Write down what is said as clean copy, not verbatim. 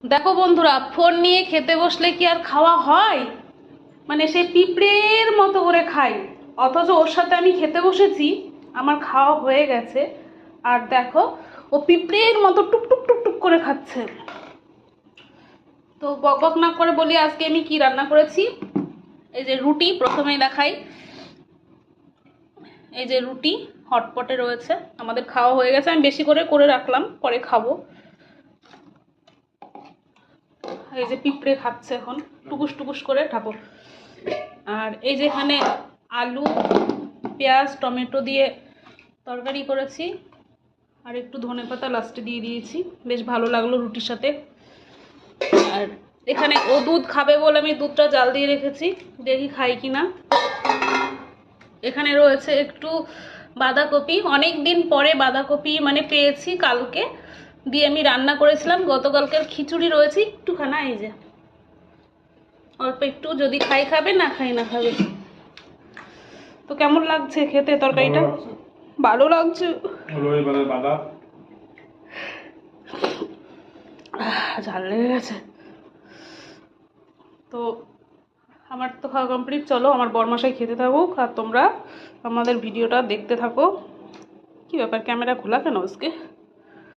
দেখো বন্ধুরা, ফোন নিয়ে খেতে বসলে কি আর খাওয়া হয়? মানে সে পিঁপড়ের মতো করে খাই, অথচ ওর সাথে আমি খেতে বসেছি, আমার খাওয়া হয়ে গেছে, আর দেখো ও পিঁপড়ের মতো টুকটুক টুকটুক করে খাচ্ছে। তো বক বক না করে বলি আজকে আমি কি রান্না করেছি। এই যে রুটি, প্রথমেই দেখাই। এই যে রুটি হটপটে রয়েছে, আমাদের খাওয়া হয়ে গেছে, আমি বেশি করে করে রাখলাম, পরে খাবো। এই যে পিঁপড়ে খাচ্ছে এখন টুকুস টুকুস করে, ঠাকুর। আর এই যে এখানে আলু, পেঁয়াজ, টমেটো দিয়ে তরকারি করেছি, আর একটু ধনেপাতা লাস্টে দিয়ে দিয়েছি, বেশ ভালো লাগলো রুটির সাথে। আর এখানে ও দুধ খাবে বলে আমি দুধটা জাল দিয়ে রেখেছি, দেখি খাই কিনা। এখানে রয়েছে একটু বাঁধাকপি, অনেক দিন পরে বাঁধাকপি মানে পেয়েছি, কালকে দিয়ে আমি রান্না করেছিলাম, গতকালকের খিচুড়ি রয়েছে একটুখানা, এই যে অল্প একটু, যদি খাই খাবে, না খাই না খাবে। তো কেমন লাগছে খেতে তরকারিটা? ভালো লাগছে। ঝাল লেগে গেছে। তো আমার তো খাওয়া কমপ্লিট, চলো আমার বরমশাই খেতে থাকুক আর তোমরা আমাদের ভিডিওটা দেখতে থাকো। কি ব্যাপার, ক্যামেরা খোলা কেন আজকে?